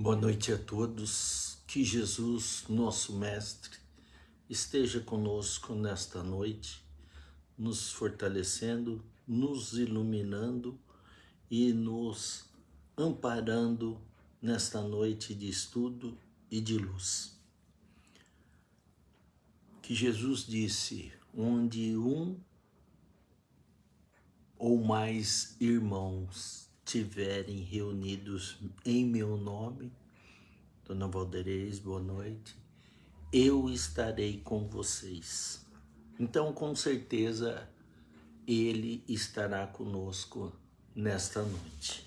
Boa noite a todos, que Jesus, nosso Mestre, esteja conosco nesta noite, nos fortalecendo, nos iluminando e nos amparando nesta noite de estudo e de luz. Que Jesus disse, onde um ou mais irmãos tiverem reunidos em meu nome, Dona Valdeirês, boa noite, eu estarei com vocês. Então, com certeza, Ele estará conosco nesta noite.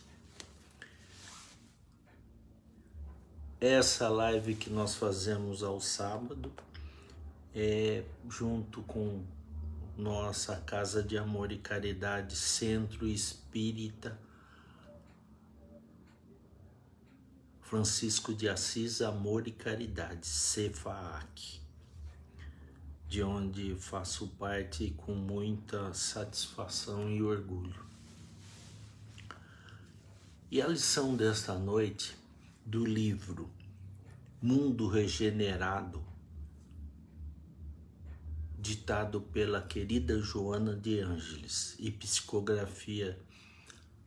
Essa live que nós fazemos ao sábado é junto com nossa Casa de Amor e Caridade, Centro Espírita Francisco de Assis, Amor e Caridade, CEFAAC, de onde faço parte com muita satisfação e orgulho. E a lição desta noite do livro Mundo Regenerado, ditado pela querida Joana de Ângeles e psicografia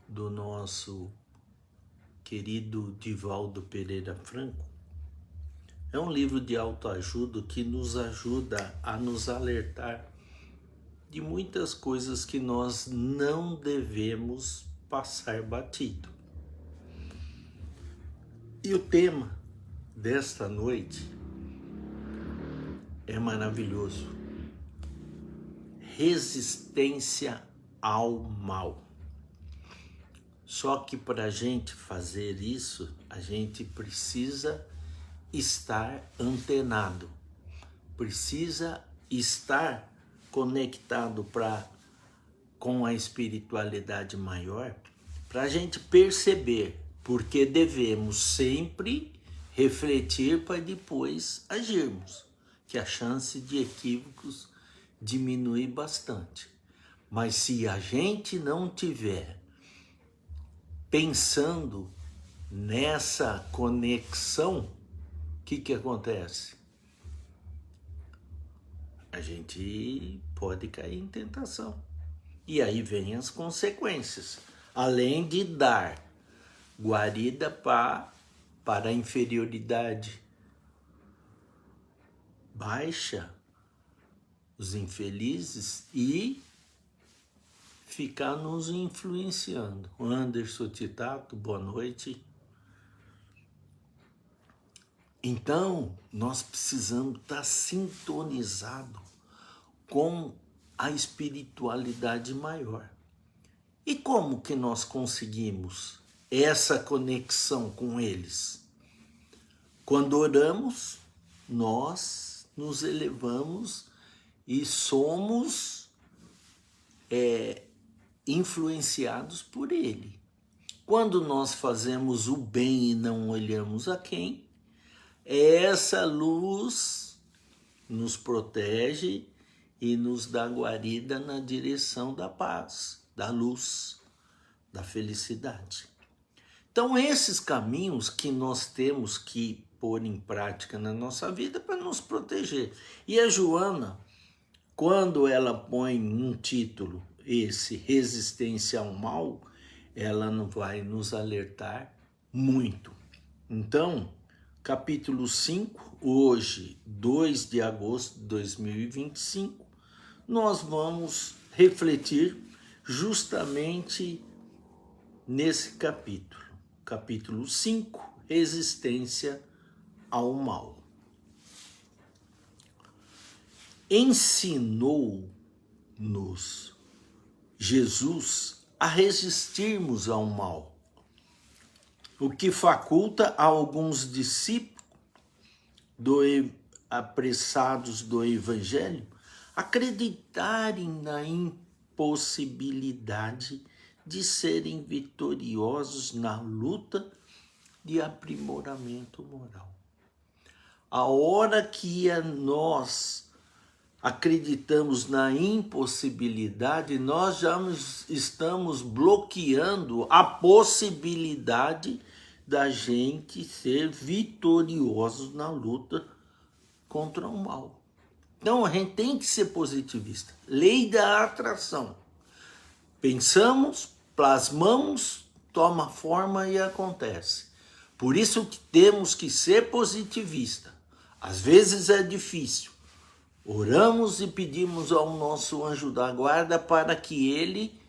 do nosso querido Divaldo Pereira Franco, é um livro de autoajuda que nos ajuda a nos alertar de muitas coisas que nós não devemos passar batido. E o tema desta noite é maravilhoso: resistência ao mal. Só que para a gente fazer isso, a gente precisa estar antenado, precisa estar conectado com a espiritualidade maior, para a gente perceber, porque devemos sempre refletir para depois agirmos, que a chance de equívocos diminui bastante. Mas se a gente não tiver pensando nessa conexão, o que acontece? A gente pode cair em tentação. E aí vem as consequências. Além de dar guarida para a inferioridade baixa, os infelizes, e ficar nos influenciando. Anderson Titato, boa noite. Então, nós precisamos estar sintonizados com a espiritualidade maior. E como que nós conseguimos essa conexão com eles? Quando oramos, nós nos elevamos e somos influenciados por ele. Quando nós fazemos o bem e não olhamos a quem, essa luz nos protege e nos dá guarida na direção da paz, da luz, da felicidade. Então, esses caminhos que nós temos que pôr em prática na nossa vida para nos proteger. E a Joana, quando ela põe um título, esse resistência ao mal, ela não vai nos alertar muito. Então, capítulo 5, hoje, 2 de agosto de 2025, nós vamos refletir justamente nesse capítulo. Capítulo 5, resistência ao mal. Ensinou-nos Jesus a resistirmos ao mal, o que faculta a alguns discípulos apressados do Evangelho acreditarem na impossibilidade de serem vitoriosos na luta de aprimoramento moral. A hora que nós acreditamos na impossibilidade, nós já estamos bloqueando a possibilidade da gente ser vitoriosos na luta contra o mal. Então a gente tem que ser positivista. Lei da atração. Pensamos, plasmamos, toma forma e acontece. Por isso que temos que ser positivista. Às vezes é difícil. Oramos e pedimos ao nosso anjo da guarda para que ele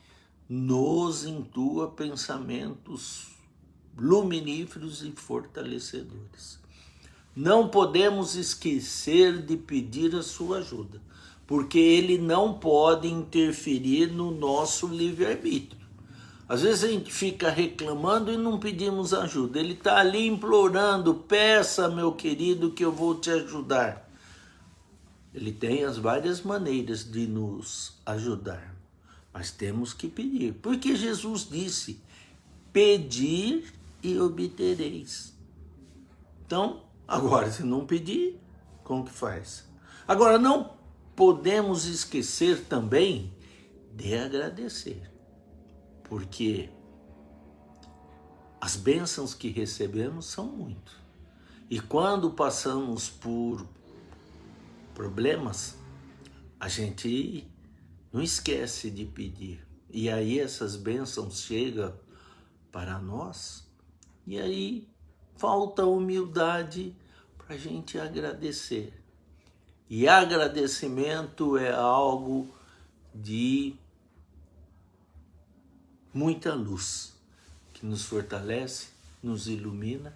nos intua pensamentos luminíferos e fortalecedores. Não podemos esquecer de pedir a sua ajuda, porque ele não pode interferir no nosso livre-arbítrio. Às vezes a gente fica reclamando e não pedimos ajuda. Ele está ali implorando, peça, meu querido, que eu vou te ajudar. Ele tem as várias maneiras de nos ajudar, mas temos que pedir. Porque Jesus disse, pedir e obtereis. Então, agora, se não pedir, como que faz? Agora, não podemos esquecer também de agradecer. Porque as bênçãos que recebemos são muitas. E quando passamos por problemas, a gente não esquece de pedir. E aí essas bênçãos chegam para nós. E aí falta humildade para a gente agradecer. E agradecimento é algo de muita luz, que nos fortalece, nos ilumina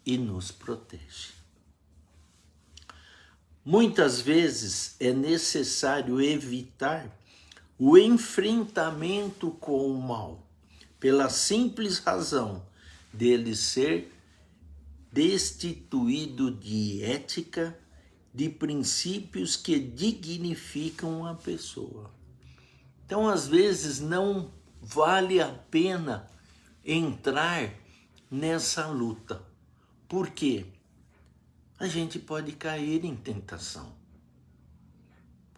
e nos protege. Muitas vezes é necessário evitar o enfrentamento com o mal, pela simples razão dele ser destituído de ética, de princípios que dignificam a pessoa. Então, às vezes, não vale a pena entrar nessa luta. Por quê? A gente pode cair em tentação.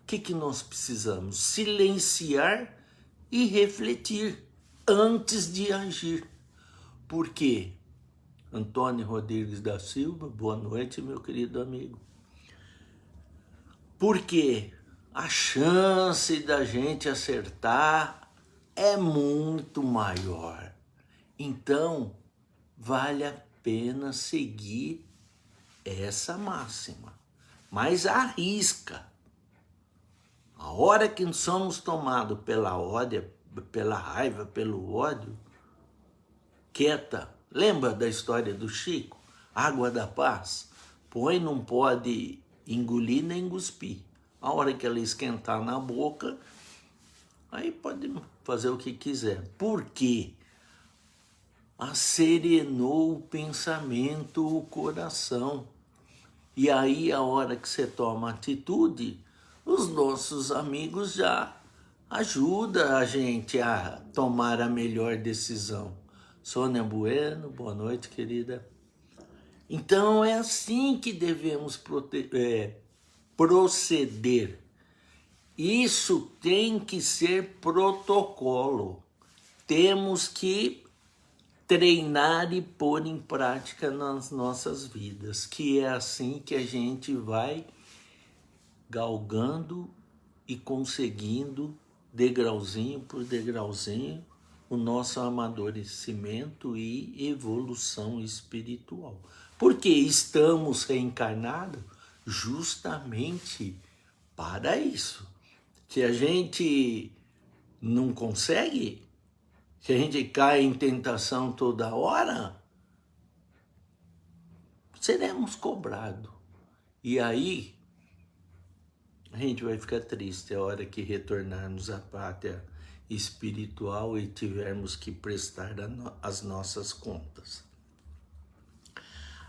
O que nós precisamos? Silenciar e refletir antes de agir. Por quê? Antônio Rodrigues da Silva, boa noite, meu querido amigo. Porque a chance da gente acertar é muito maior. Então, vale a pena seguir essa máxima. Mas arrisca. A hora que somos tomados pela raiva, pelo ódio, quieta. Lembra da história do Chico? Água da paz. Põe, não pode engolir nem cuspir. A hora que ela esquentar na boca, aí pode fazer o que quiser. Por quê? Acerenou o pensamento, o coração. E aí, a hora que você toma atitude, os nossos amigos já ajudam a gente a tomar a melhor decisão. Sônia Bueno, boa noite, querida. Então, é assim que devemos proceder. Isso tem que ser protocolo. Temos que treinar e pôr em prática nas nossas vidas, que é assim que a gente vai galgando e conseguindo, degrauzinho por degrauzinho, o nosso amadurecimento e evolução espiritual. Porque estamos reencarnados justamente para isso. Se a gente não consegue, se a gente cai em tentação toda hora, seremos cobrados. E aí, a gente vai ficar triste a hora que retornarmos à pátria espiritual e tivermos que prestar as nossas contas.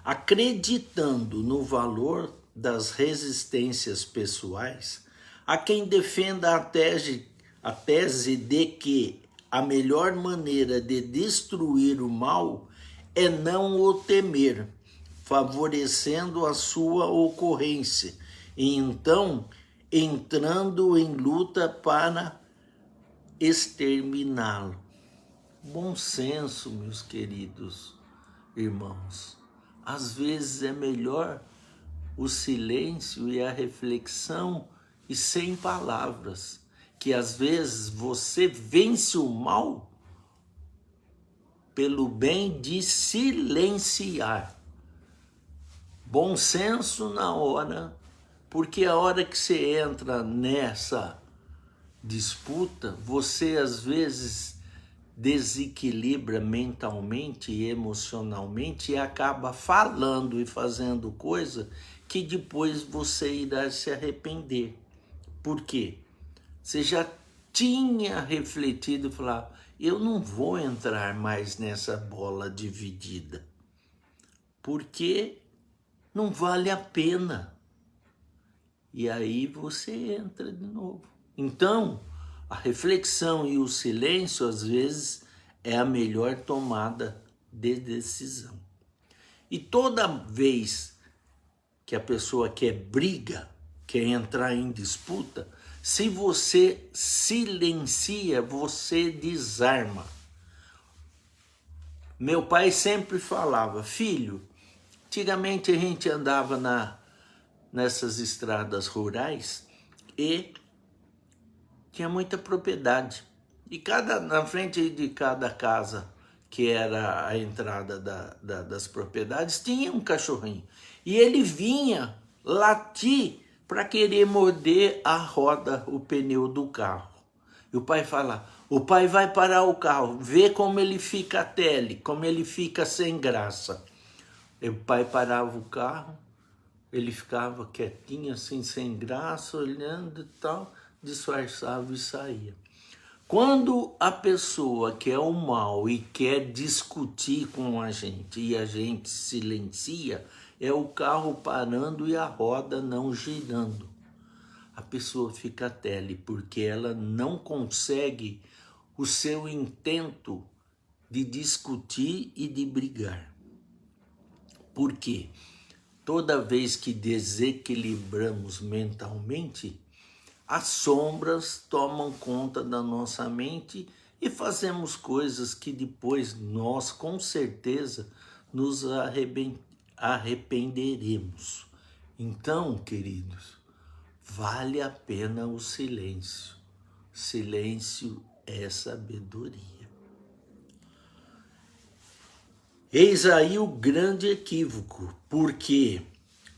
Acreditando no valor das resistências pessoais, há quem defenda a tese de que a melhor maneira de destruir o mal é não o temer, favorecendo a sua ocorrência, e então entrando em luta para exterminá-lo. Bom senso, meus queridos. irmãos. Às vezes é melhor o silêncio e a reflexão e sem palavras, que às vezes você vence o mal pelo bem de silenciar. Bom senso na hora, porque a hora que você entra nessa disputa, você às vezes desequilibra mentalmente e emocionalmente e acaba falando e fazendo coisa que depois você irá se arrepender. Por quê? Você já tinha refletido e falado, eu não vou entrar mais nessa bola dividida, porque não vale a pena. E aí você entra de novo. Então, a reflexão e o silêncio, às vezes, é a melhor tomada de decisão. E toda vez que a pessoa quer briga, quer entrar em disputa, se você silencia, você desarma. Meu pai sempre falava, filho, antigamente a gente andava nessas estradas rurais e tinha muita propriedade. E na frente de cada casa, que era a entrada das propriedades, tinha um cachorrinho. E ele vinha latir para querer morder a roda, o pneu do carro. E o pai fala, o pai vai parar o carro, vê como ele fica tele, como ele fica sem graça. E o pai parava o carro, ele ficava quietinho assim, sem graça, olhando e tal, disfarçava e saía. Quando a pessoa quer o mal e quer discutir com a gente e a gente silencia, é o carro parando e a roda não girando. A pessoa fica tele porque ela não consegue o seu intento de discutir e de brigar. Por quê? Toda vez que desequilibramos mentalmente, as sombras tomam conta da nossa mente e fazemos coisas que depois nós, com certeza, nos arrependeremos. Então, queridos, vale a pena o silêncio. Silêncio é sabedoria. Eis aí o grande equívoco, porque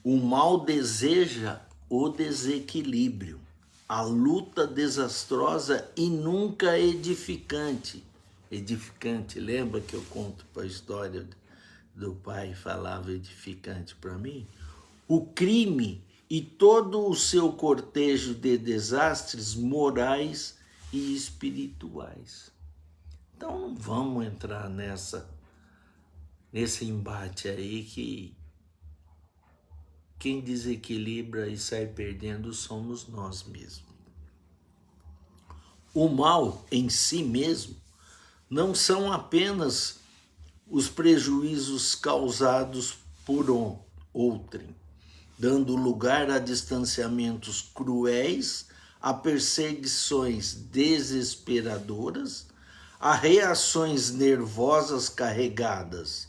o mal deseja o desequilíbrio, a luta desastrosa e nunca edificante. Edificante, lembra que eu conto para a história do pai, falava edificante para mim? O crime e todo o seu cortejo de desastres morais e espirituais. Então não vamos entrar nesse embate aí que quem desequilibra e sai perdendo somos nós mesmos. O mal em si mesmo não são apenas os prejuízos causados por outrem, dando lugar a distanciamentos cruéis, a perseguições desesperadoras, a reações nervosas carregadas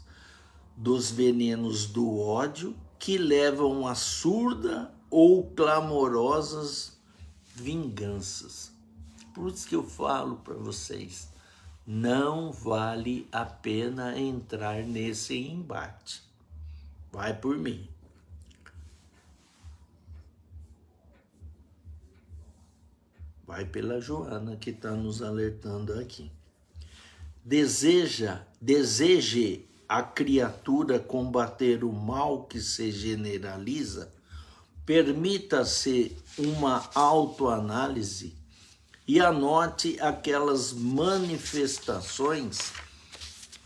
dos venenos do ódio que levam a surda ou clamorosas vinganças. Por isso que eu falo para vocês, não vale a pena entrar nesse embate. Vai por mim. Vai pela Joana que está nos alertando aqui. Deseje a criatura combater o mal que se generaliza, permita-se uma autoanálise e anote aquelas manifestações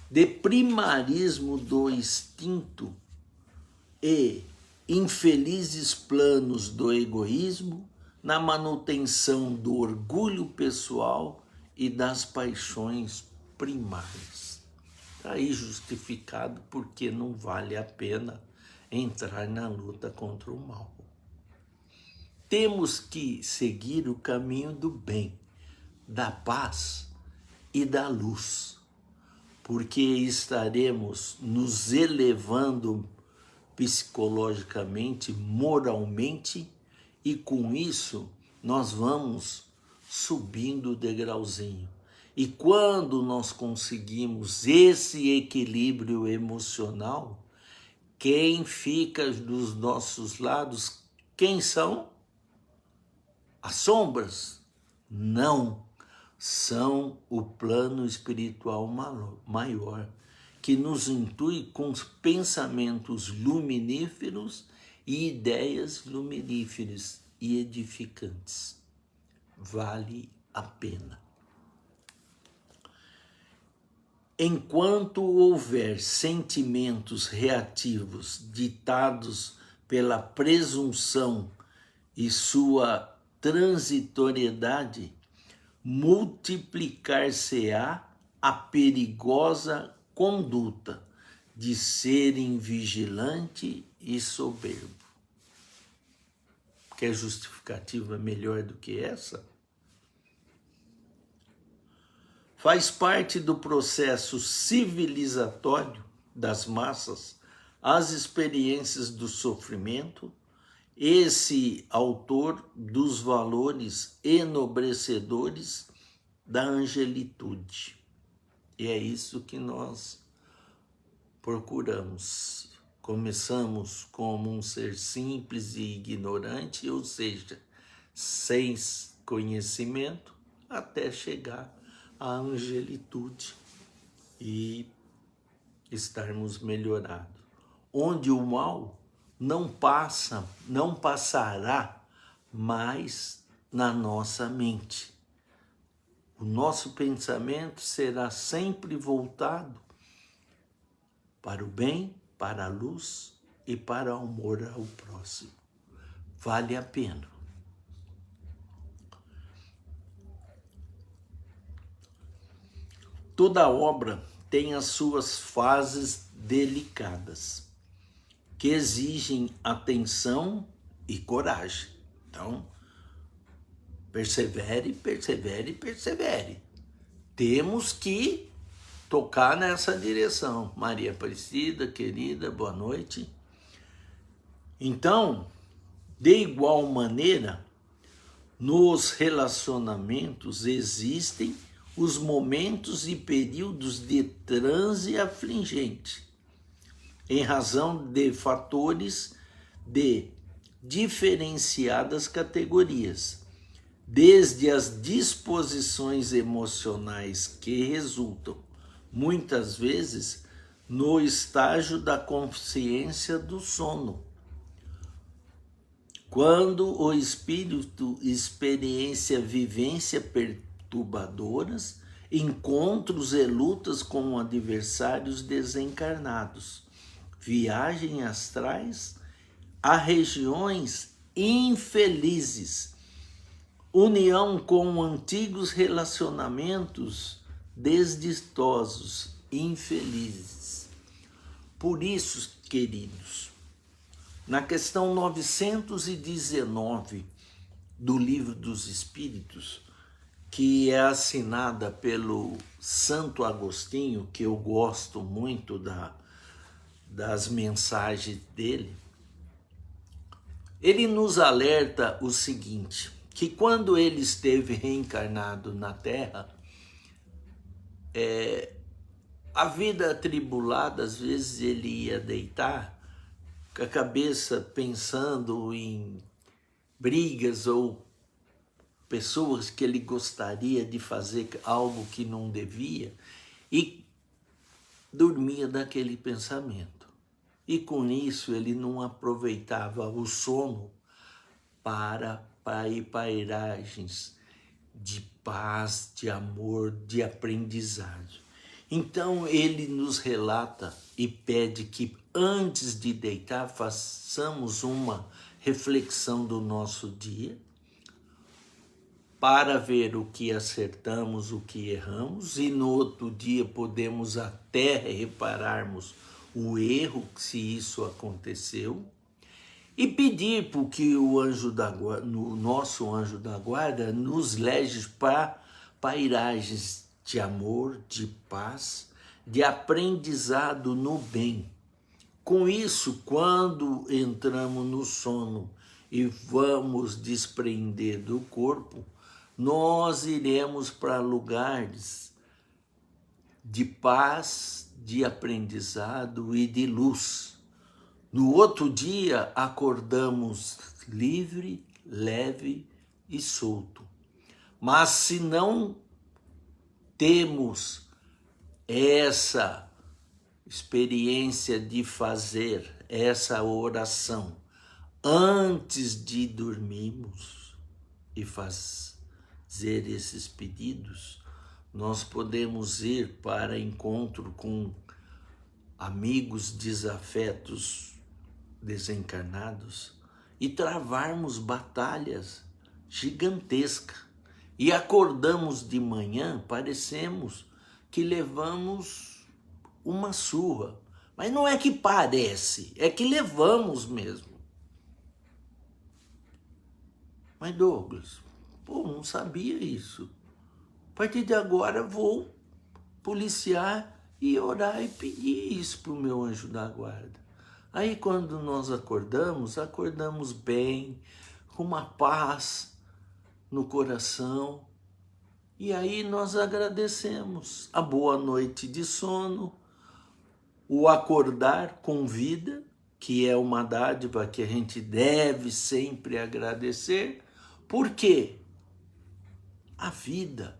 de primarismo do instinto e infelizes planos do egoísmo na manutenção do orgulho pessoal e das paixões primárias. Está aí justificado porque não vale a pena entrar na luta contra o mal. Temos que seguir o caminho do bem, da paz e da luz. porque estaremos nos elevando psicologicamente, moralmente, e com isso nós vamos subindo o degrauzinho. E quando nós conseguimos esse equilíbrio emocional, quem fica dos nossos lados, quem são? As sombras? Não, são o plano espiritual maior, que nos intui com pensamentos luminíferos e ideias luminíferas e edificantes. Vale a pena. Enquanto houver sentimentos reativos ditados pela presunção e sua transitoriedade, multiplicar-se-á a perigosa conduta de ser invigilante e soberbo. Quer justificativa melhor do que essa? Faz parte do processo civilizatório das massas as experiências do sofrimento, esse autor dos valores enobrecedores da angelitude. E é isso que nós procuramos. Começamos como um ser simples e ignorante, ou seja, sem conhecimento, até chegar à angelitude e estarmos melhorados. Onde o mal não passará mais na nossa mente. O nosso pensamento será sempre voltado para o bem, para a luz e para o amor ao próximo. Vale a pena. Toda obra tem as suas fases delicadas, que exigem atenção e coragem. Então, persevere, persevere, persevere. Temos que tocar nessa direção. Maria Aparecida, querida, boa noite. Então, de igual maneira, nos relacionamentos existem os momentos e períodos de transe afligente, em razão de fatores de diferenciadas categorias, desde as disposições emocionais que resultam, muitas vezes, no estágio da consciência do sono, quando o espírito experiencia vivência perturbadoras, encontros e lutas com adversários desencarnados, viagem astrais a regiões infelizes, união com antigos relacionamentos desdistosos, infelizes. Por isso, queridos, na questão 919 do Livro dos Espíritos, que é assinada pelo Santo Agostinho, que eu gosto muito das mensagens dele, ele nos alerta o seguinte, que quando ele esteve reencarnado na Terra, a vida atribulada, às vezes ele ia deitar com a cabeça pensando em brigas ou pessoas que ele gostaria de fazer algo que não devia, e dormia daquele pensamento. E com isso ele não aproveitava o sono para pairagens de paz, de amor, de aprendizagem. Então ele nos relata e pede que antes de deitar façamos uma reflexão do nosso dia para ver o que acertamos, o que erramos, e no outro dia podemos até repararmos o erro, se isso aconteceu, e pedir para que o anjo da guarda, o nosso anjo da guarda, nos lege para pairagens de amor, de paz, de aprendizado no bem. Com isso, quando entramos no sono e vamos desprender do corpo, nós iremos para lugares de paz, de aprendizado e de luz. No outro dia, acordamos livre, leve e solto. Mas se não temos essa experiência de fazer essa oração antes de dormirmos e fazer esses pedidos, nós podemos ir para encontro com amigos desafetos desencarnados e travarmos batalhas gigantescas. E acordamos de manhã, parecemos que levamos uma surra. Mas não é que parece, é que levamos mesmo. Mas Douglas, não sabia isso. A partir de agora vou policiar e orar e pedir isso para o meu anjo da guarda. Aí quando nós acordamos bem, com uma paz no coração. E aí nós agradecemos a boa noite de sono, o acordar com vida, que é uma dádiva que a gente deve sempre agradecer, porque a vida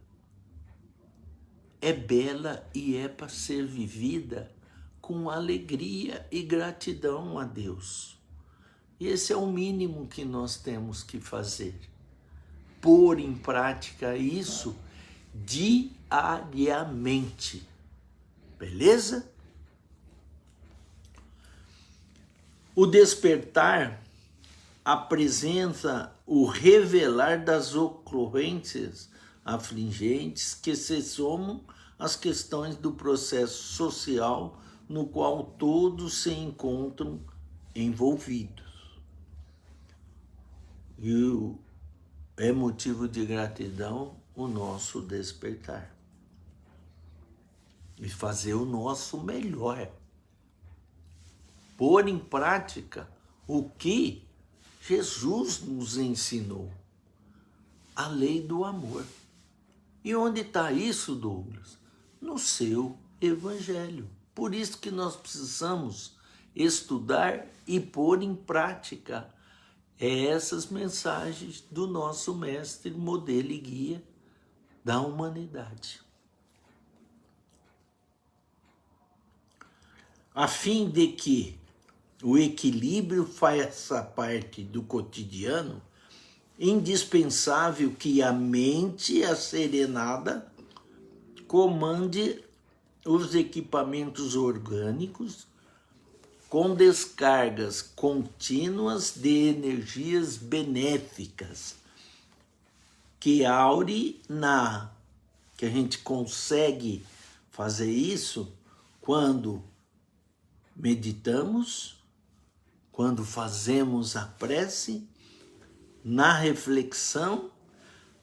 é bela e é para ser vivida com alegria e gratidão a Deus. E esse é o mínimo que nós temos que fazer. Pôr em prática isso diariamente. Beleza? O despertar apresenta o revelar das ocorrências afligentes que se somam às questões do processo social no qual todos se encontram envolvidos. E é motivo de gratidão o nosso despertar. E fazer o nosso melhor. Pôr em prática o que Jesus nos ensinou. A lei do amor. E onde está isso, Douglas? No seu evangelho. Por isso que nós precisamos estudar e pôr em prática essas mensagens do nosso mestre, modelo e guia da humanidade. A fim de que o equilíbrio faça parte do cotidiano, indispensável que a mente asserenada comande os equipamentos orgânicos com descargas contínuas de energias benéficas, que a gente consegue fazer isso quando meditamos, quando fazemos a prece, na reflexão,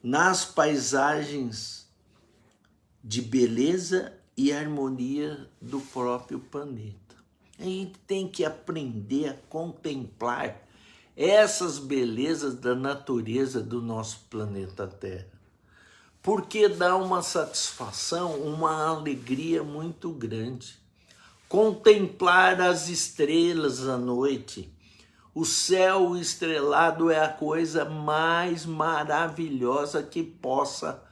nas paisagens de beleza e harmonia do próprio planeta. A gente tem que aprender a contemplar essas belezas da natureza do nosso planeta Terra, porque dá uma satisfação, uma alegria muito grande. Contemplar as estrelas à noite. O céu estrelado é a coisa mais maravilhosa que possa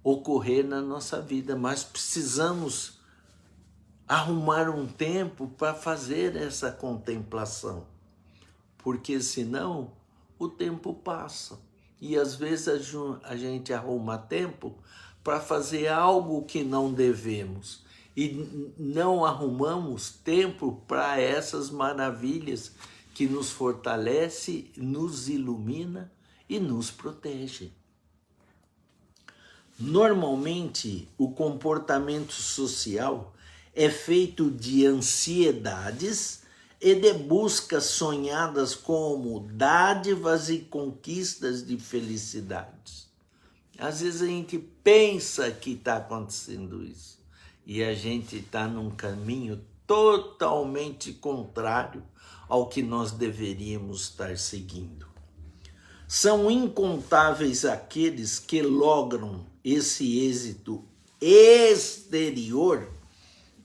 ocorrer na nossa vida, mas precisamos arrumar um tempo para fazer essa contemplação, porque senão o tempo passa e às vezes a gente arruma tempo para fazer algo que não devemos e não arrumamos tempo para essas maravilhas que nos fortalece, nos ilumina e nos protege. Normalmente, o comportamento social é feito de ansiedades e de buscas sonhadas como dádivas e conquistas de felicidades. Às vezes a gente pensa que está acontecendo isso, e a gente está num caminho totalmente contrário ao que nós deveríamos estar seguindo. São incontáveis aqueles que logram esse êxito exterior,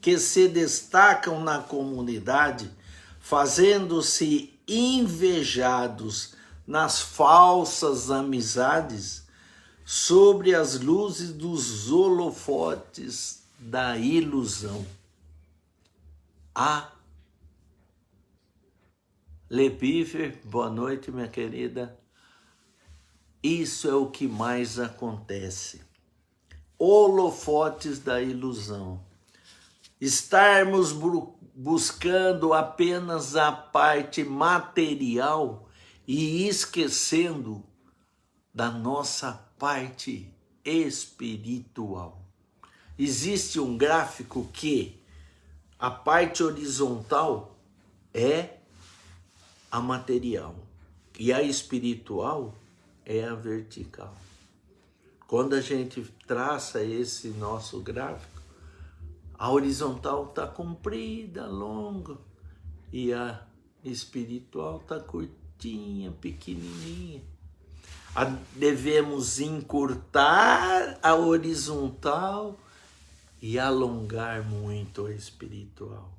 que se destacam na comunidade, fazendo-se invejados nas falsas amizades, sobre as luzes dos holofotes da ilusão. Lepiffer, boa noite, minha querida. Isso é o que mais acontece. Holofotes da ilusão. Estarmos buscando apenas a parte material e esquecendo da nossa parte espiritual. Existe um gráfico que a parte horizontal é a material e a espiritual é a vertical. Quando a gente traça esse nosso gráfico, a horizontal está comprida, longa, e a espiritual está curtinha, pequenininha. Devemos encurtar a horizontal e alongar muito a espiritual,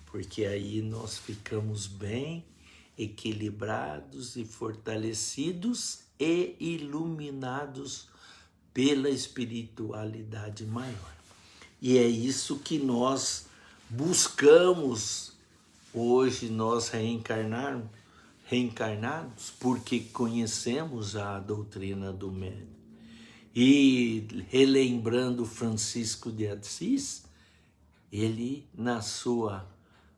porque aí nós ficamos bem equilibrados e fortalecidos e iluminados pela espiritualidade maior. E é isso que nós buscamos hoje, nós reencarnados, porque conhecemos a doutrina do médium. E relembrando Francisco de Assis, ele, na sua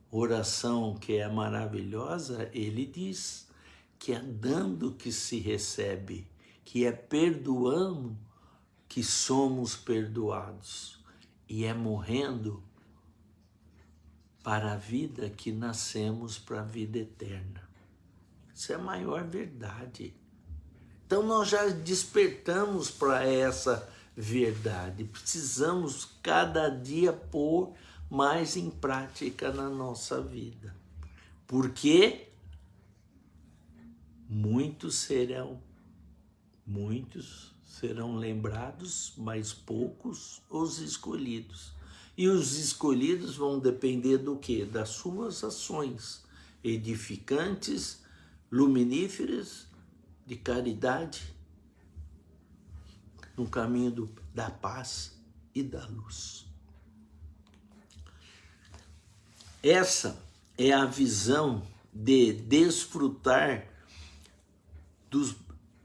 oração que é maravilhosa, ele diz que é dando que se recebe, que é perdoando que somos perdoados, e é morrendo para a vida que nascemos para a vida eterna. Isso é a maior verdade. Então nós já despertamos para essa verdade. Precisamos cada dia pôr mais em prática na nossa vida. Porque muitos serão lembrados, mas poucos os escolhidos. E os escolhidos vão depender do quê? Das suas ações edificantes, luminíferas, de caridade, no caminho da paz e da luz. Essa é a visão de desfrutar dos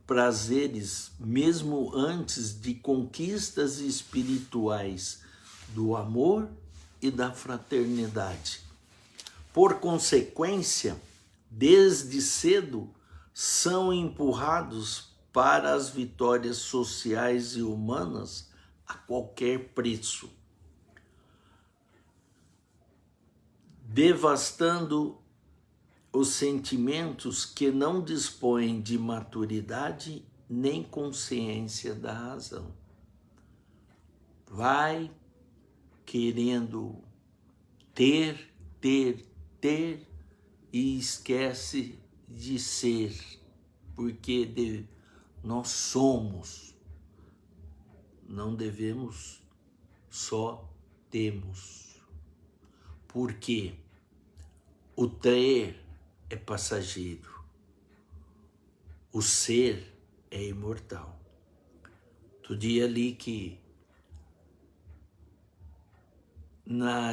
prazeres, mesmo antes de conquistas espirituais, do amor e da fraternidade. Por consequência, desde cedo, são empurrados para as vitórias sociais e humanas a qualquer preço, devastando os sentimentos que não dispõem de maturidade nem consciência da razão. Vai querendo ter e esquece de ser, porque nós somos, não devemos só temos. Porque o ter é passageiro, o ser é imortal. Outro dia ali que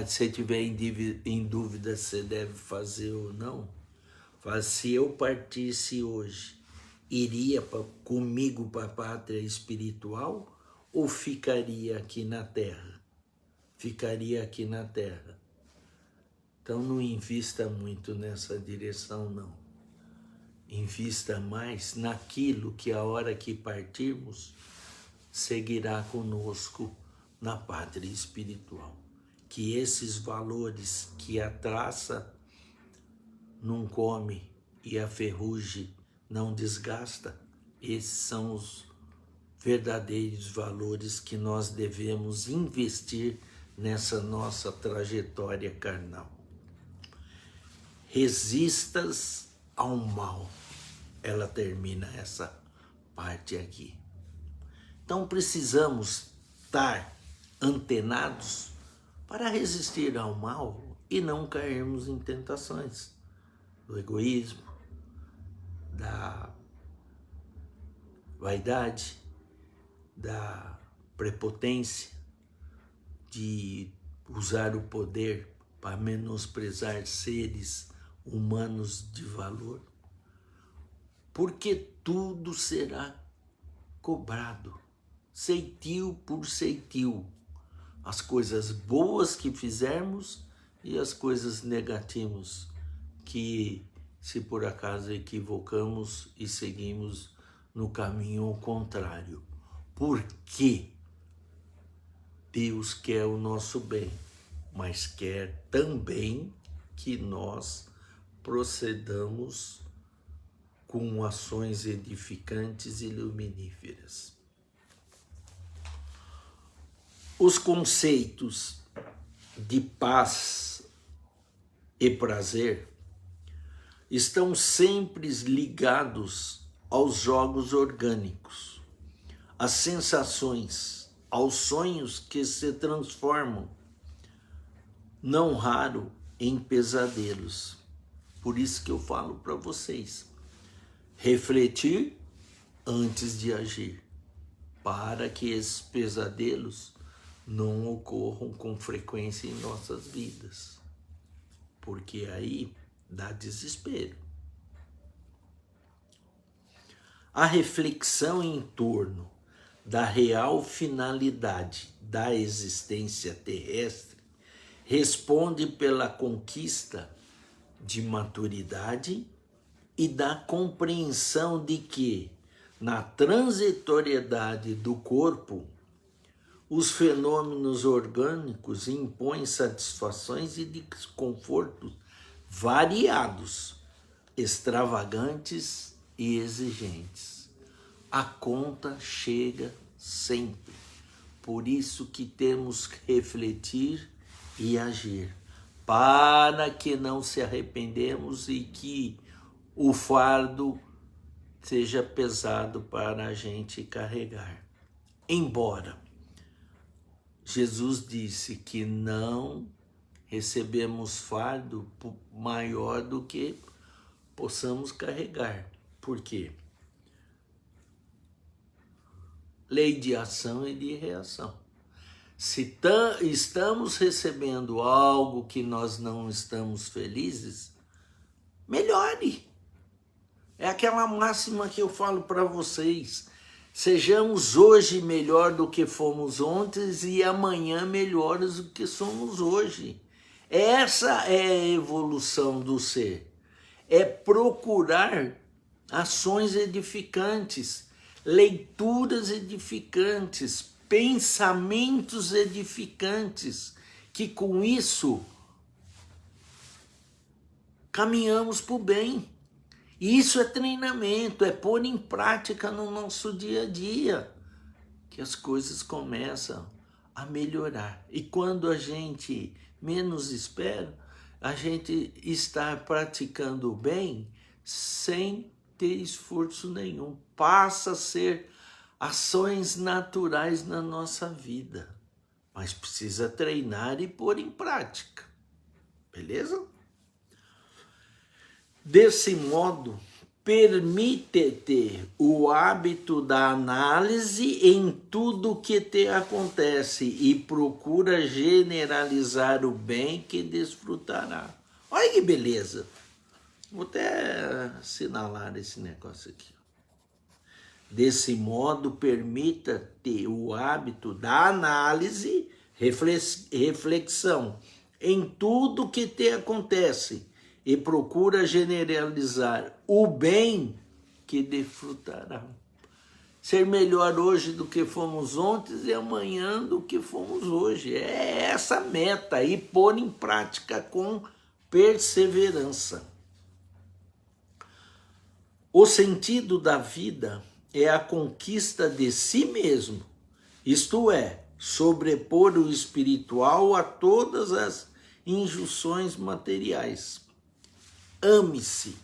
se tiver em dúvida se deve fazer ou não, fala, se eu partisse hoje, iria comigo para a pátria espiritual ou ficaria aqui na Terra? Ficaria aqui na Terra. Então não invista muito nessa direção, não. Invista mais naquilo que a hora que partirmos seguirá conosco na pátria espiritual. Que esses valores que a traça não come e a ferrugem não desgasta, esses são os verdadeiros valores que nós devemos investir nessa nossa trajetória carnal. Resistas ao mal. Ela termina essa parte aqui. Então precisamos estar antenados para resistir ao mal e não cairmos em tentações do egoísmo, da vaidade, da prepotência, de usar o poder para menosprezar seres humanos de valor. Porque tudo será cobrado, ceitil por ceitil. As coisas boas que fizermos e as coisas negativas que, se por acaso equivocamos e seguimos no caminho contrário. Porque Deus quer o nosso bem, mas quer também que nós procedamos com ações edificantes e luminíferas. Os conceitos de paz e prazer estão sempre ligados aos jogos orgânicos, às sensações, aos sonhos que se transformam, não raro, em pesadelos. Por isso que eu falo para vocês, refletir antes de agir, para que esses pesadelos não ocorram com frequência em nossas vidas, porque aí dá desespero. A reflexão em torno da real finalidade da existência terrestre responde pela conquista de maturidade e da compreensão de que, na transitoriedade do corpo, os fenômenos orgânicos impõem satisfações e desconfortos variados, extravagantes e exigentes. A conta chega sempre. Por isso que temos que refletir e agir, para que não se arrependemos e que o fardo seja pesado para a gente carregar. Embora Jesus disse que não recebemos fardo maior do que possamos carregar. Por quê? Lei de ação e de reação. Se estamos recebendo algo que nós não estamos felizes, melhore. É aquela máxima que eu falo para vocês. Sejamos hoje melhor do que fomos ontem e amanhã melhores do que somos hoje. Essa é a evolução do ser. É procurar ações edificantes, leituras edificantes, pensamentos edificantes, que com isso caminhamos para o bem. Isso é treinamento, é pôr em prática no nosso dia a dia, que as coisas começam a melhorar. E quando a gente menos espera, a gente está praticando o bem sem ter esforço nenhum. Passa a ser ações naturais na nossa vida, mas precisa treinar e pôr em prática, beleza? Desse modo, permite-te o hábito da análise em tudo que te acontece e procura generalizar o bem que desfrutará. Olha que beleza! Vou até assinalar esse negócio aqui. Desse modo, permita-te o hábito da análise, reflexão em tudo que te acontece e procura generalizar o bem que desfrutará. Ser melhor hoje do que fomos ontem e amanhã do que fomos hoje. É essa a meta, e pôr em prática com perseverança. O sentido da vida é a conquista de si mesmo, isto é, sobrepor o espiritual a todas as injunções materiais. Ame-se.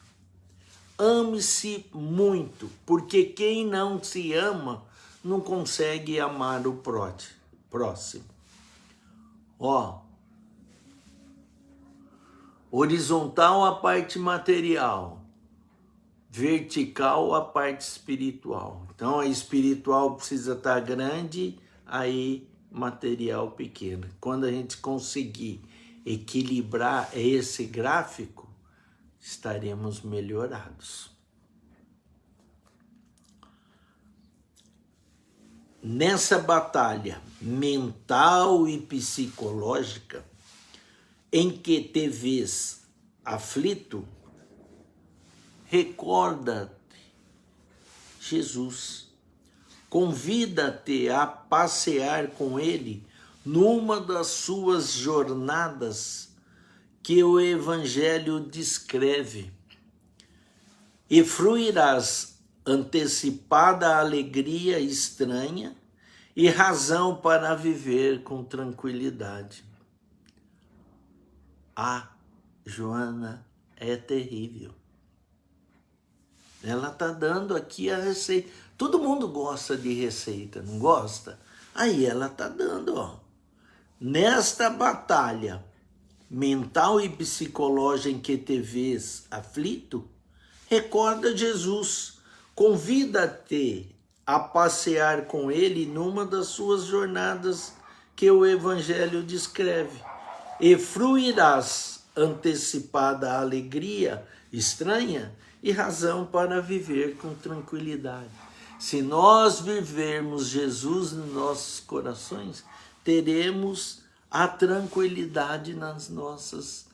Ame-se muito, porque quem não se ama não consegue amar o próximo. Ó, horizontal a parte material, vertical a parte espiritual. Então a espiritual precisa estar grande, aí material pequeno. Quando a gente conseguir equilibrar esse gráfico, estaremos melhorados. Nessa batalha mental e psicológica, em que te vês aflito, recorda-te Jesus. Convida-te a passear com ele numa das suas jornadas que o Evangelho descreve, e fruirás antecipada alegria estranha e razão para viver com tranquilidade. A Joana é terrível. Ela está dando aqui a receita. Todo mundo gosta de receita, não gosta? Aí ela está dando, ó. Nesta batalha mental e psicológica em que te vês aflito, recorda Jesus, convida-te a passear com ele numa das suas jornadas que o Evangelho descreve, e fruirás antecipada alegria estranha e razão para viver com tranquilidade. Se nós vivermos Jesus nos nossos corações, teremos a tranquilidade nas nossas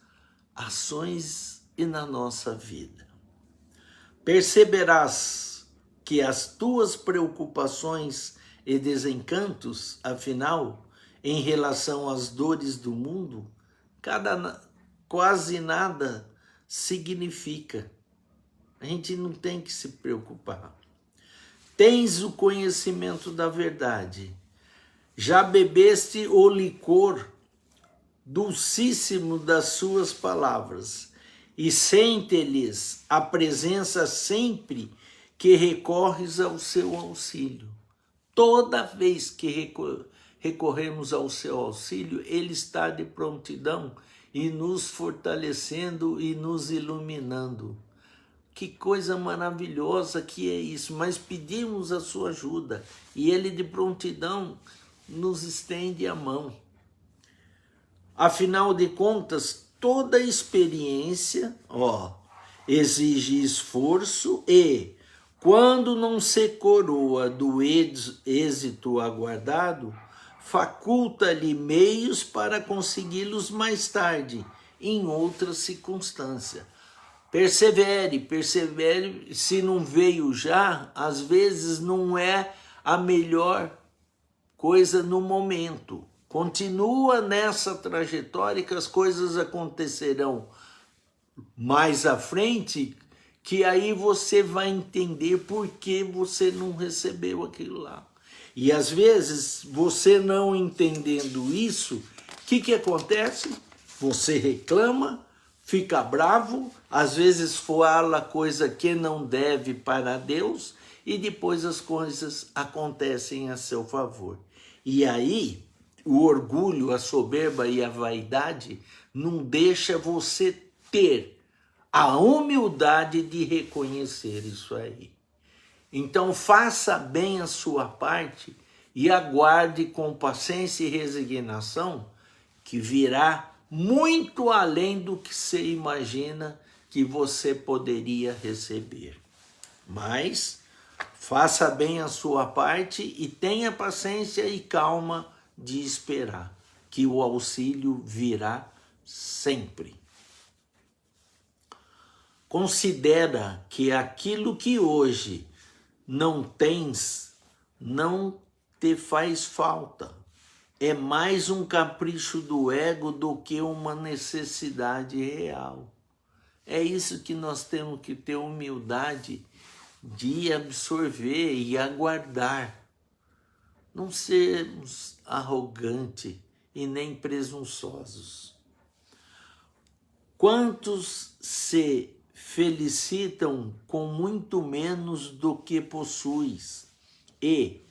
ações e na nossa vida. Perceberás que as tuas preocupações e desencantos, afinal, em relação às dores do mundo, quase nada significa. A gente não tem que se preocupar. Tens o conhecimento da verdade. Já bebeste o licor dulcíssimo das suas palavras, e sente-lhes a presença sempre que recorres ao seu auxílio. Toda vez que recorremos ao seu auxílio, ele está de prontidão e nos fortalecendo e nos iluminando. Que coisa maravilhosa que é isso, mas pedimos a sua ajuda e ele de prontidão nos estende a mão. Afinal de contas, toda experiência, exige esforço e, quando não se coroa do êxito aguardado, faculta-lhe meios para consegui-los mais tarde, em outra circunstância. Persevere, se não veio já, às vezes não é a melhor coisa no momento. Continua nessa trajetória que as coisas acontecerão mais à frente, que aí você vai entender por que você não recebeu aquilo lá. E às vezes, você não entendendo isso, o que acontece? Você reclama, fica bravo, às vezes fala coisa que não deve para Deus, e depois as coisas acontecem a seu favor. E aí, o orgulho, a soberba e a vaidade não deixa você ter a humildade de reconhecer isso aí. Então faça bem a sua parte e aguarde com paciência e resignação que virá muito além do que você imagina que você poderia receber. Mas faça bem a sua parte e tenha paciência e calma de esperar, que o auxílio virá sempre. Considera que aquilo que hoje não tens, não te faz falta. É mais um capricho do ego do que uma necessidade real. É isso que nós temos que ter humildade de absorver e aguardar. não sermos arrogantes e nem presunçosos. Quantos se felicitam com muito menos do que possuis, e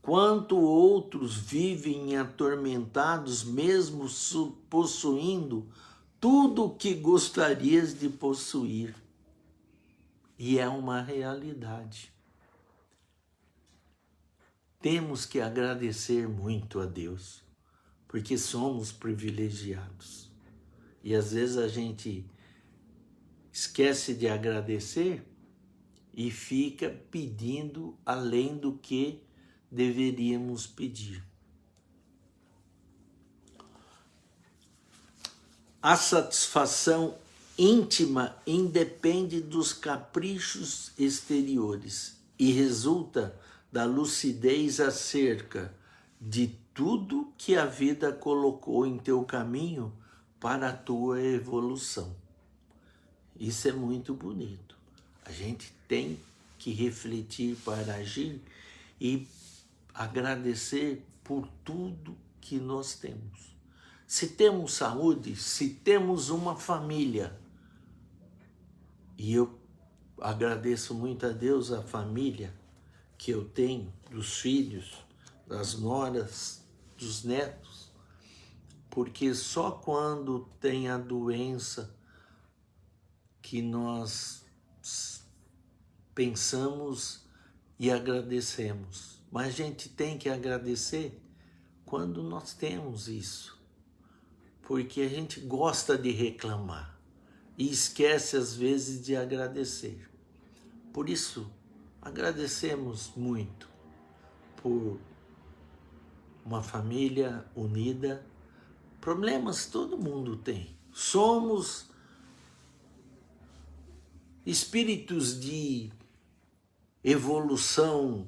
quanto outros vivem atormentados mesmo possuindo tudo o que gostarias de possuir. E é uma realidade. Temos que agradecer muito a Deus, porque somos privilegiados. E às vezes a gente esquece de agradecer e fica pedindo além do que deveríamos pedir. A satisfação íntima independe dos caprichos exteriores e resulta da lucidez acerca de tudo que a vida colocou em teu caminho para a tua evolução. Isso é muito bonito. A gente tem que refletir para agir e agradecer por tudo que nós temos. Se temos saúde, se temos uma família, e eu agradeço muito a Deus a família que eu tenho, dos filhos, das noras, dos netos, porque só quando tem a doença que nós pensamos e agradecemos. Mas a gente tem que agradecer quando nós temos isso, porque a gente gosta de reclamar e esquece às vezes de agradecer. Por isso, agradecemos muito por uma família unida. Problemas todo mundo tem. Somos espíritos de evolução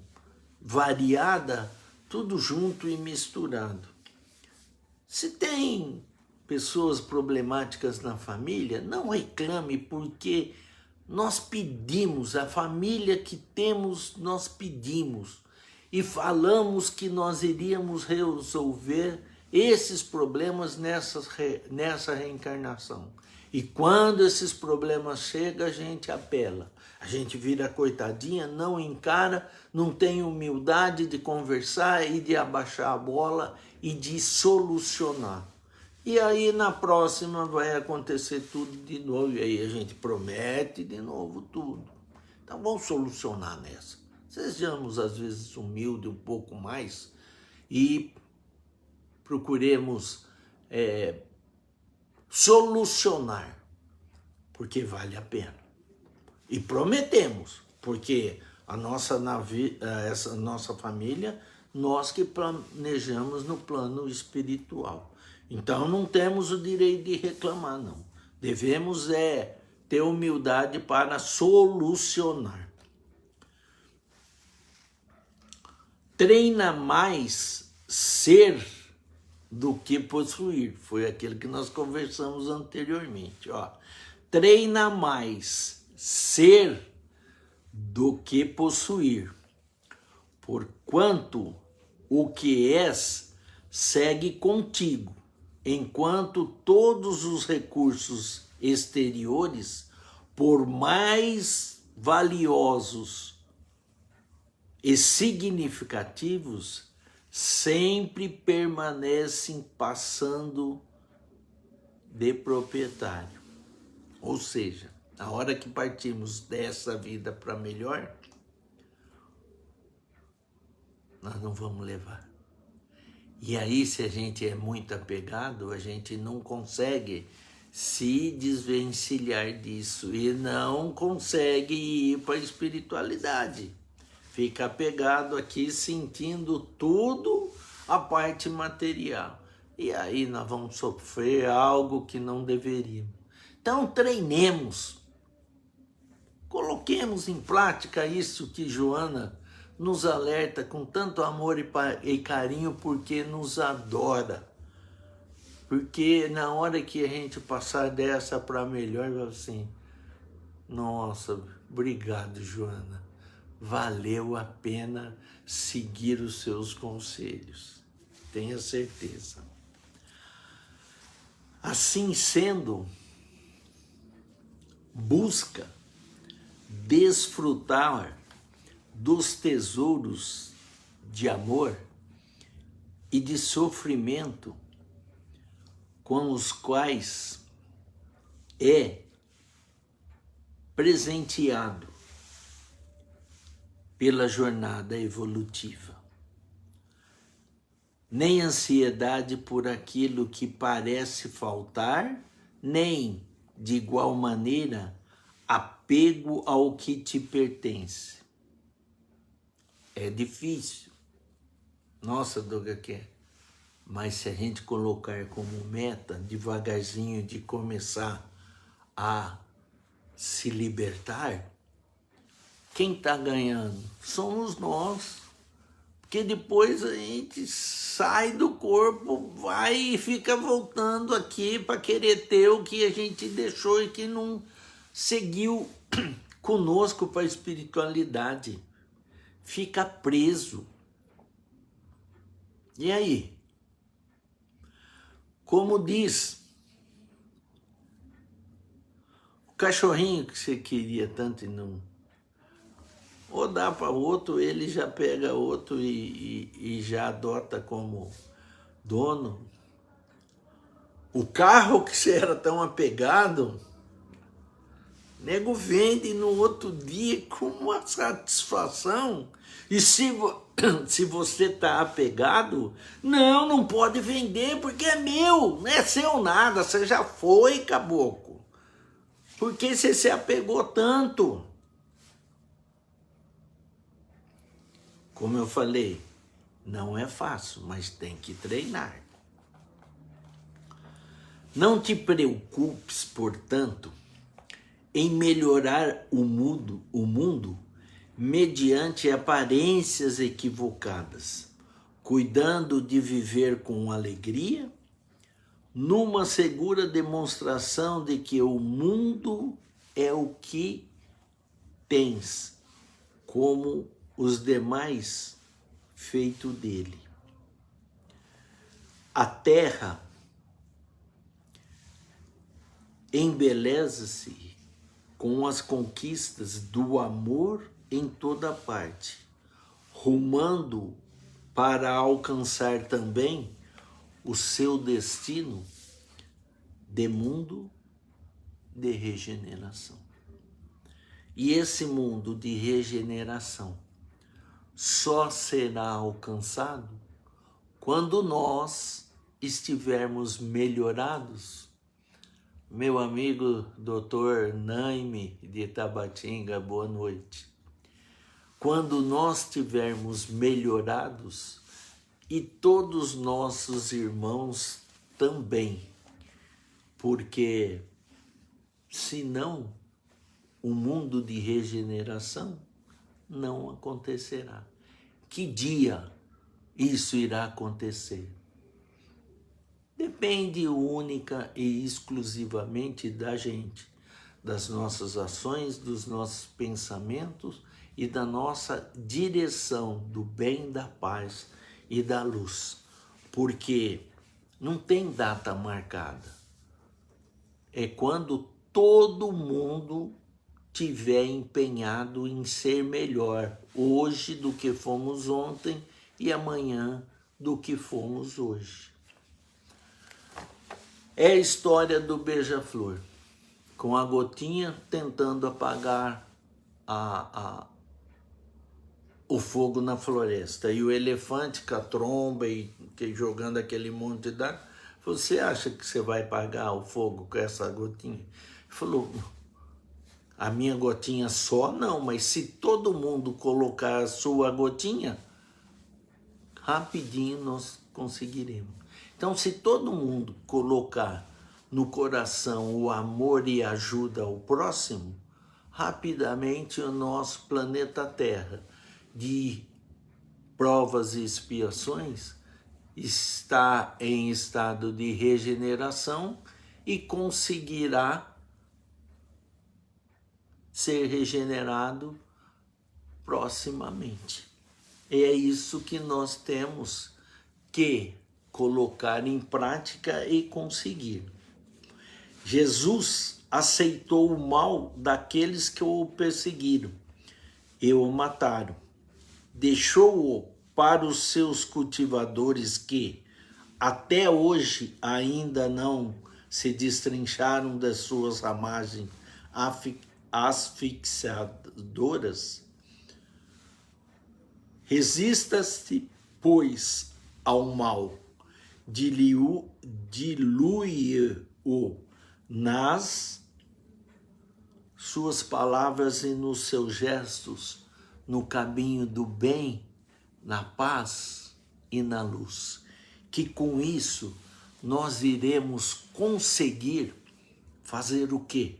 variada, tudo junto e misturado. Se tem pessoas problemáticas na família, não reclame, porque nós pedimos, a família que temos, nós pedimos e falamos que nós iríamos resolver esses problemas nessa reencarnação. E quando esses problemas chegam, a gente apela. A gente vira coitadinha, não encara, não tem humildade de conversar e de abaixar a bola e de solucionar. E aí na próxima vai acontecer tudo de novo. E aí a gente promete de novo tudo. Então vamos solucionar nessa. Sejamos às vezes humildes um pouco mais e procuremos solucionar, porque vale a pena. E prometemos, porque essa nossa família, nós que planejamos no plano espiritual. Então não temos o direito de reclamar, não. Devemos ter humildade para solucionar. Treina mais ser do que possuir. Foi aquilo que nós conversamos anteriormente. Treina mais ser do que possuir, porquanto o que és segue contigo, enquanto todos os recursos exteriores, por mais valiosos e significativos, sempre permanecem passando de proprietário. Ou seja, na hora que partimos dessa vida para melhor, nós não vamos levar. E aí, se a gente é muito apegado, a gente não consegue se desvencilhar disso e não consegue ir para a espiritualidade. Fica apegado aqui, sentindo tudo a parte material. E aí nós vamos sofrer algo que não deveríamos. Então treinemos. Coloquemos em prática isso que Joana nos alerta com tanto amor e carinho, porque nos adora. Porque na hora que a gente passar dessa para melhor, assim, nossa, obrigado, Joana. valeu a pena seguir os seus conselhos. Tenha certeza. Assim sendo, busca desfrutar dos tesouros de amor e de sofrimento com os quais é presenteado pela jornada evolutiva. Nem ansiedade por aquilo que parece faltar, nem, de igual maneira, apego ao que te pertence. É difícil. Nossa, Doga, quer. Mas se a gente colocar como meta, devagarzinho, de começar a se libertar, quem está ganhando? Somos nós. Porque depois a gente sai do corpo, vai e fica voltando aqui para querer ter o que a gente deixou e que não seguiu conosco para a espiritualidade. Fica preso. E aí? Como diz o cachorrinho que você queria tanto e não... Ou dá para outro, ele já pega outro e já adota como dono. O carro que você era tão apegado, nego vende no outro dia com uma satisfação. E se você está apegado, não pode vender porque é meu, não é seu nada, você já foi, caboclo. Por que você se apegou tanto? Como eu falei, não é fácil, mas tem que treinar. Não te preocupes, portanto, em melhorar o mundo mediante aparências equivocadas, cuidando de viver com alegria, numa segura demonstração de que o mundo é o que tens, como os demais feito dele. A terra embeleza-se com as conquistas do amor em toda parte, rumando para alcançar também o seu destino de mundo de regeneração. E esse mundo de regeneração só será alcançado quando nós estivermos melhorados. Meu amigo Dr. Naime de Tabatinga, boa noite. Quando nós estivermos melhorados e todos nossos irmãos também, porque senão o mundo de regeneração não acontecerá. Que dia isso irá acontecer? Depende única e exclusivamente da gente, das nossas ações, dos nossos pensamentos e da nossa direção do bem, da paz e da luz. Porque não tem data marcada. É quando todo mundo tiver empenhado em ser melhor hoje do que fomos ontem e amanhã do que fomos hoje. É a história do beija-flor, com a gotinha tentando apagar o fogo na floresta e o elefante com a tromba e jogando aquele monte d'água. Você acha que você vai apagar o fogo com essa gotinha? Ele falou, a minha gotinha só não, mas se todo mundo colocar a sua gotinha, rapidinho nós conseguiremos. Então, se todo mundo colocar no coração o amor e ajuda ao próximo, rapidamente o nosso planeta Terra, de provas e expiações, está em estado de regeneração e conseguirá ser regenerado proximamente. É isso que nós temos que colocar em prática e conseguir. Jesus aceitou o mal daqueles que o perseguiram e o mataram. Deixou-o para os seus cultivadores que, até hoje, ainda não se destrincharam das suas ramagens asfixiadoras. Resista-se, pois, ao mal, dilui-o nas suas palavras e nos seus gestos, no caminho do bem, na paz e na luz. Que com isso nós iremos conseguir fazer o quê?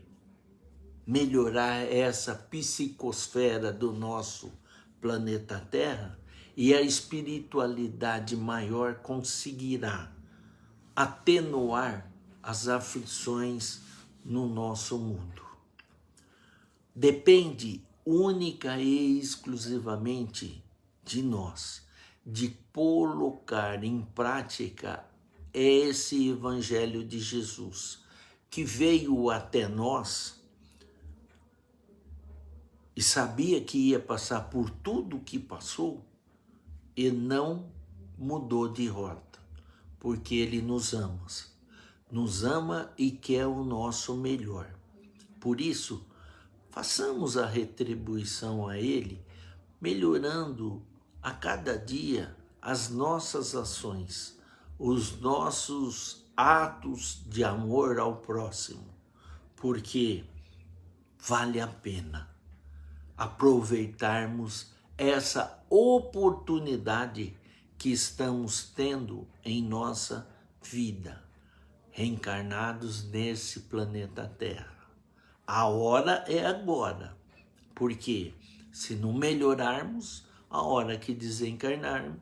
Melhorar essa psicosfera do nosso planeta Terra, e a espiritualidade maior conseguirá atenuar as aflições no nosso mundo. Depende única e exclusivamente de nós, de colocar em prática esse Evangelho de Jesus, que veio até nós e sabia que ia passar por tudo o que passou e não mudou de rota, porque Ele nos ama e quer o nosso melhor. Por isso, façamos a retribuição a Ele, melhorando a cada dia as nossas ações, os nossos atos de amor ao próximo, porque vale a pena aproveitarmos essa oportunidade que estamos tendo em nossa vida, reencarnados nesse planeta Terra. A hora é agora, porque se não melhorarmos, a hora que desencarnarmos,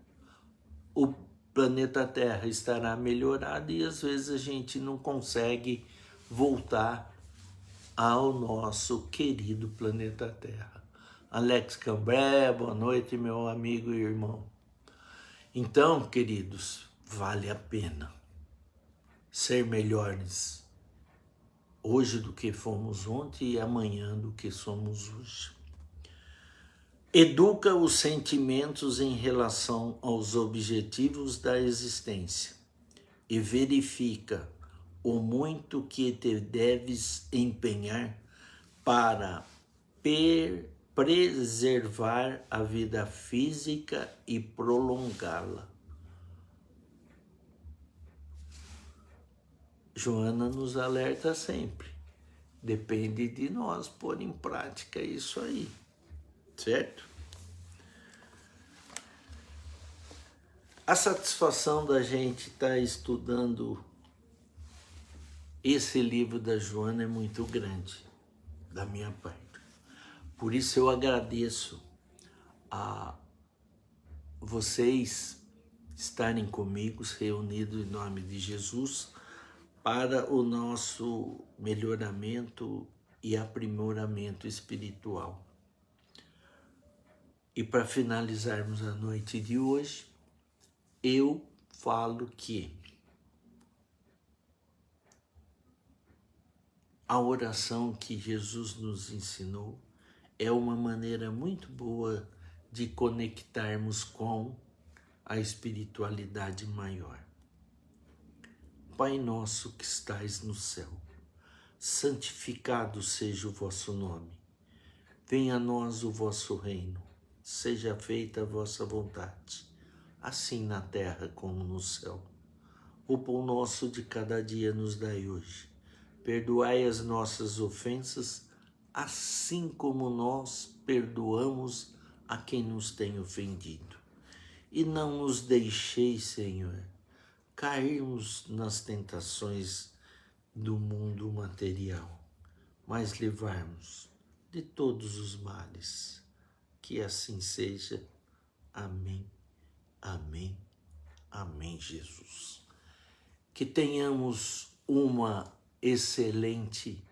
o planeta Terra estará melhorado e às vezes a gente não consegue voltar ao nosso querido planeta Terra. Alex Cambré, boa noite, meu amigo e irmão. Então, queridos, vale a pena ser melhores hoje do que fomos ontem e amanhã do que somos hoje. Educa os sentimentos em relação aos objetivos da existência e verifica o muito que te deves empenhar para preservar a vida física e prolongá-la. Joana nos alerta sempre. Depende de nós pôr em prática isso aí, certo? A satisfação da gente estar estudando esse livro da Joana é muito grande, da minha parte. Por isso eu agradeço a vocês estarem comigo, reunidos em nome de Jesus, para o nosso melhoramento e aprimoramento espiritual. E para finalizarmos a noite de hoje, eu falo que a oração que Jesus nos ensinou é uma maneira muito boa de conectarmos com a espiritualidade maior. Pai nosso que estais no céu, santificado seja o vosso nome. Venha a nós o vosso reino, seja feita a vossa vontade, assim na terra como no céu. O pão nosso de cada dia nos dai hoje. Perdoai as nossas ofensas, assim como nós perdoamos a quem nos tem ofendido. E não nos deixeis, Senhor, cairmos nas tentações do mundo material, mas livrar-nos de todos os males. Que assim seja. Amém, amém, amém, Jesus. Que tenhamos uma excelente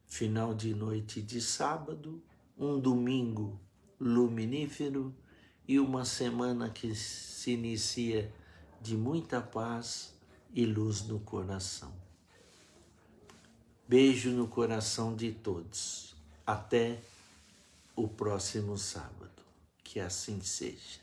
final de noite de sábado, um domingo luminífero e uma semana que se inicia de muita paz e luz no coração. Beijo no coração de todos. Até o próximo sábado. Que assim seja.